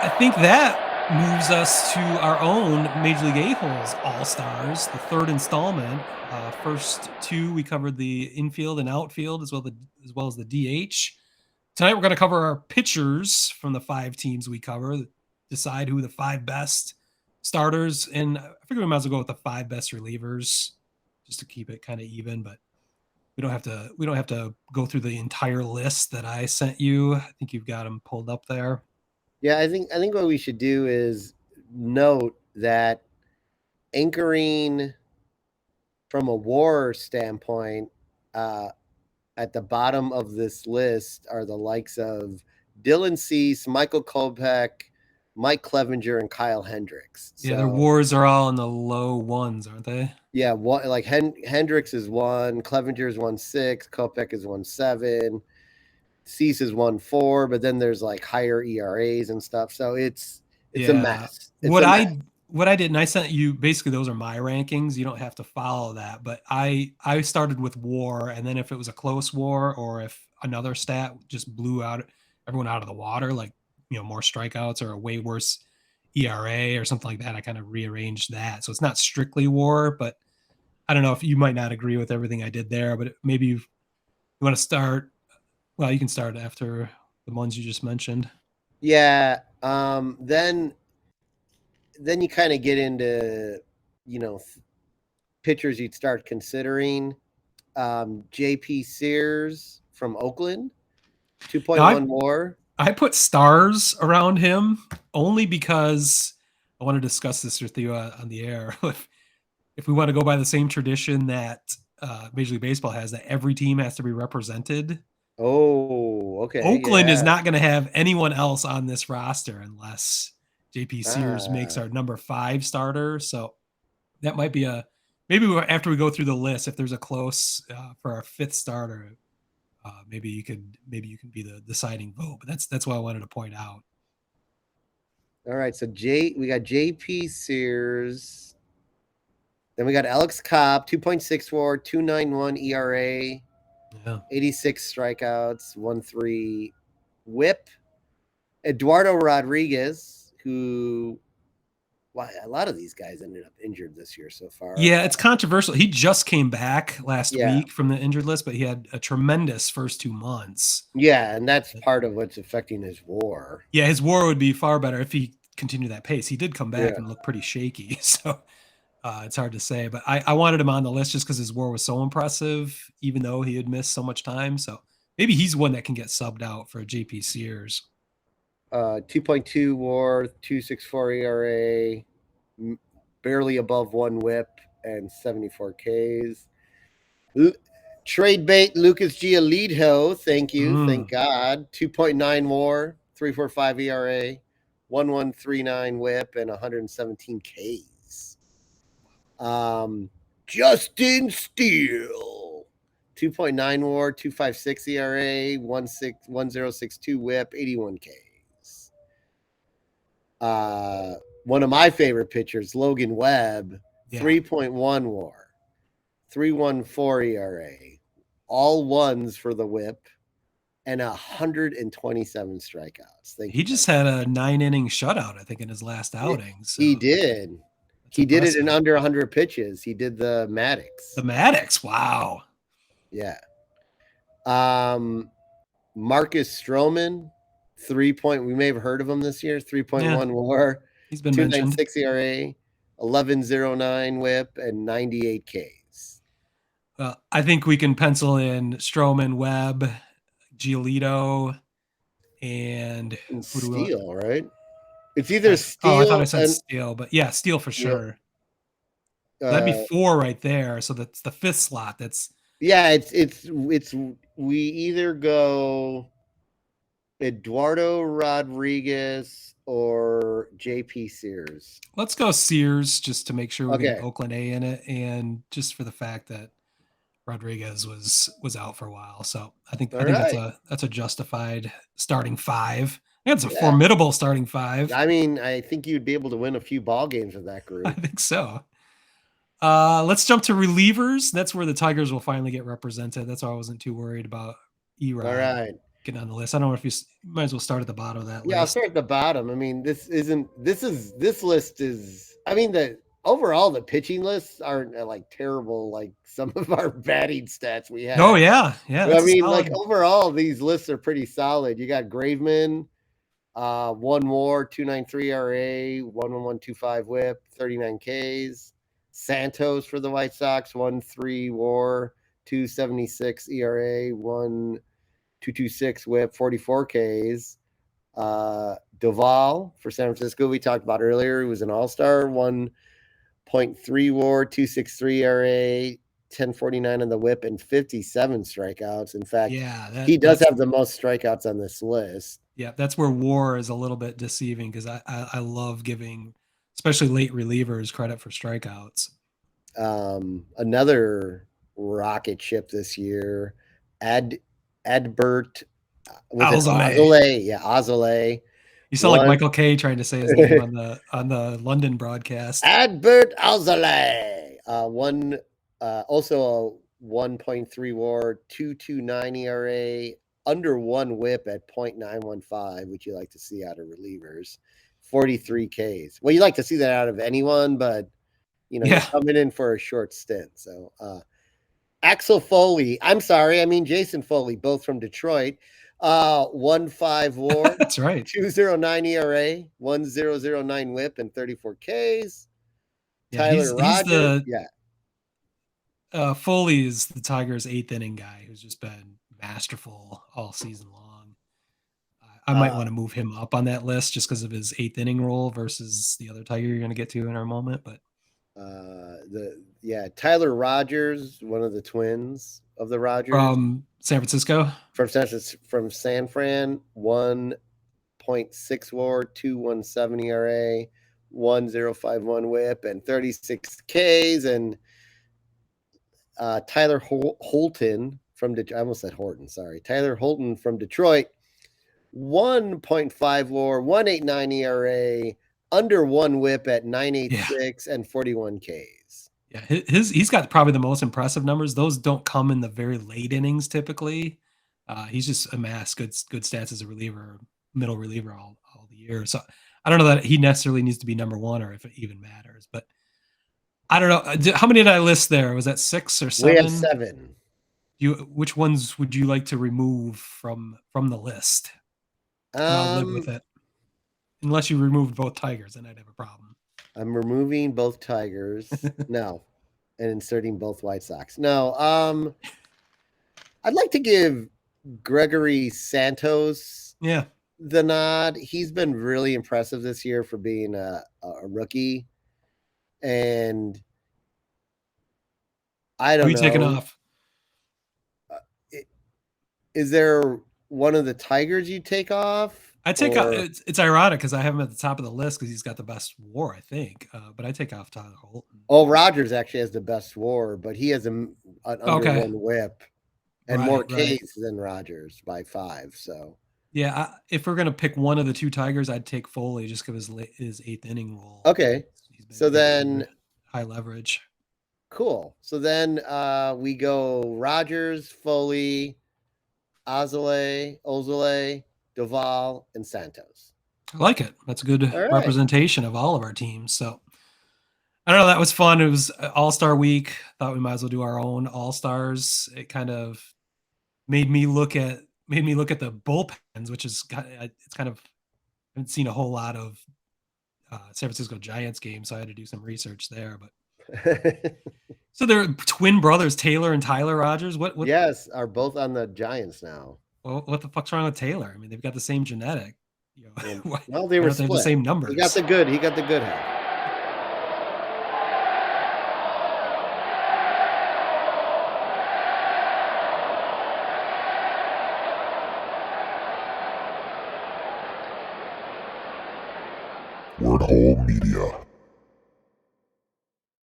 I think that moves us to our own Major League A-holes All-Stars, the third installment. First two, we covered the infield and outfield as well as the DH. Tonight, we're going to cover our pitchers from the five teams we cover, decide who the five best starters, and I figure we might as well go with the five best relievers just to keep it kind of even. But we don't have to go through the entire list that I sent you. I think you've got them pulled up there. Yeah, I think what we should do is note that anchoring from a war standpoint, uh, at the bottom of this list are the likes of Dylan Cease, Michael Kopech, Mike Clevenger, and Kyle Hendricks. Yeah, their So wars are all in the low ones, aren't they? yeah, like Hendricks is 1, Clevenger is 1.6, Kopech is 1.7, Cease is 1.4, but then there's like higher ERAs and stuff. So it's a Yeah. mess. It's What a mess. I what I did, and I sent you basically those are my rankings. You don't have to follow that, but I started with WAR, and then if it was a close WAR or if another stat just blew out everyone out of the water, like more strikeouts or a way worse ERA or something like that, I kind of rearranged that. So it's not strictly WAR, but I don't know if you might not agree with everything I did there, but maybe you want to start. Well, you can start after the ones you just mentioned. Yeah. Then you kind of get into you know pitchers you'd start considering. JP Sears from Oakland, Now 2.1 WAR. I put stars around him only because I want to discuss this with you on the air. If we want to go by the same tradition that Major League Baseball has, that every team has to be represented, Oh, okay, Oakland is yeah. not going to have anyone else on this roster unless JP Sears makes Ah, our number 5 starter. So that might be after we go through the list, if there's a close for our 5th starter, maybe you can be the deciding vote. But that's what I wanted to point out. all right. So we got JP Sears. Then we got Alex Cobb, 2.6 WAR, 2.91 ERA, Yeah. 86 strikeouts, 1.3 WHIP. Eduardo Rodriguez, who a lot of these guys ended up injured this year so far. Yeah, it's controversial. He just came back last Yeah, week from the injured list, but he had a tremendous first 2 months. yeah, and that's part of what's affecting his WAR. Yeah, his WAR would be far better if he continued that pace. He did come back Yeah. and look pretty shaky, so it's hard to say. But I wanted him on the list just because his WAR was so impressive, even though he had missed so much time. So maybe he's one that can get subbed out for JP Sears. 2.2 WAR, 2.64 ERA, barely above 1 WHIP, and 74 Ks. Trade bait Lucas Giolito. Thank you. Thank God. 2.9 WAR, 3.45 ERA, 1.139 WHIP, and 117 Ks. Justin Steele. 2.9 WAR, 2.56 ERA, 1.062 WHIP, 81 Ks. One of my favorite pitchers, Logan Webb, Yeah. 3.1 WAR, 3.14 ERA, all ones for the WHIP, and 127 strikeouts. Thank He you. just had a 9-inning shutout, I think, in his last Yeah, outing. So he did. that's He did it in impressive. under 100 pitches. He did the The Maddox. Maddox, wow. Yeah. Marcus Stroman, 3 point. We may have heard of him this year. 3.1 Yeah, WAR, he's been mentioned. 2.96 ERA, 11.09 WHIP, and 98 Ks. I think we can pencil in Stroman, Webb, Giolito, and And who do we want? Steele, right? It's either I thought I Steele said and Steele, but yeah, Steele for yeah, sure. So that'd be uh, 4 right there. So that's the 5th slot. That's yeah. It's we either go Eduardo Rodriguez or JP Sears. let's go Sears just to make sure we get an Okay, Oakland A in it, and just for the fact that Rodriguez was out for a while. So I all think right. that's a justified starting 5. I think it's a Yeah, formidable starting 5. I mean, I think you'd be able to win a few ball games with that I group. think so. Let's jump to relievers. That's where the Tigers will finally get represented. That's why I wasn't too worried about All Erod. right. getting on the list. I don't know if you might as well start at the bottom of that Yeah, I'll list. start at the bottom. I mean, this list is. I mean, the overall the pitching lists aren't like terrible. Like some of our batting stats we Oh had. yeah, I that's a mean, like solid. overall these lists are pretty solid. You got Graveman, 1 WAR, 2.93 RA, 1.1125 WHIP, 39 Ks. Santos for the White Sox, 1.3 WAR, 2.76 ERA, 1.226 WHIP, 44 Ks. Duvall for San Francisco, we talked about earlier. He was an all-star, 1.3 WAR, 2.63 RA, 10.49 on the WHIP, and 57 strikeouts. In fact, Yeah, he does that's have the most strikeouts on this list. yeah, that's where WAR is a little bit deceiving because I love giving, especially late relievers, credit for strikeouts. Another rocket ship this year, Adbert, was it Alzolay. Ozole? Yeah, Ozole. You sound like One Michael Kay trying to say his name on the London broadcast. Adbert Alzolay. One also a 1.3 WAR, 2.29 ERA, under one WHIP at 0.915, which you like to see out of relievers. 43 Ks. Well, you like to see that out of anyone, but you're Yeah, coming in for a short stint. So Axel Foley, I'm sorry, I mean Jason Foley, both from Detroit. 1.5 WAR, that's right. 2.09 ERA, 1.009 WHIP, and 34 Ks. Yeah, Tyler he's Rogers, the yeah. Foley is the Tigers' eighth inning guy who's just been masterful all season long. I might want to move him up on that list just because of his eighth inning role versus the other Tiger you're going to get to in our moment. But Tyler Rogers, one of the twins of the Rogers from San Francisco, from San Fran, 1.6 WAR, 2.17 ERA, 1.051 WHIP, and 36 Ks. And Tyler Holton from Detroit. I almost said Horton. Sorry, Tyler Holton from Detroit. 1.5 WAR, 1.89 ERA, under one WHIP at 9.86 and 41 Ks. Yeah, he's got probably the most impressive numbers. Those don't come in the very late innings typically. He's just amassed good stats as a reliever, middle reliever all the year. So I don't know that he necessarily needs to be number one or if it even matters. But I don't know. How many did I list there? Was that 6 or 7? We have 7. Which ones would you like to remove from the list? And I'll live with it. Unless you removed both Tigers, then I'd have a problem. I'm removing both Tigers. No. And inserting both White Sox. No. I'd like to give Gregory Santos the nod. He's been really impressive this year for being a rookie. And I don't know. Who are you taking off? Is there one of the Tigers you take off? I take off. It's ironic because I have him at the top of the list because he's got the best WAR, I think. But I take off Tyler Holton. Oh, Rogers actually has the best WAR, but he has an under one WHIP and more Ks than Rogers by 5. So yeah, if we're gonna pick one of the two Tigers, I'd take Foley just because his eighth inning role. Okay, so then high leverage. Cool. So then we go Rogers, Foley, Ozole, Duvall, and Santos. I like it. That's a good representation of all of our teams. So I don't know. That was fun. It was All-Star week. Thought we might as well do our own All-Stars. It kind of made me look at the bullpens, which is it's kind of I haven't seen a whole lot of San Francisco Giants games, so I had to do some research there. But so they're twin brothers, Taylor and Tyler Rogers. What? Yes, are both on the Giants now. Well, what the fuck's wrong with Taylor? I mean, they've got the same genetic. Well, they were split. They have the same numbers. He got the good half. Word Hole Media.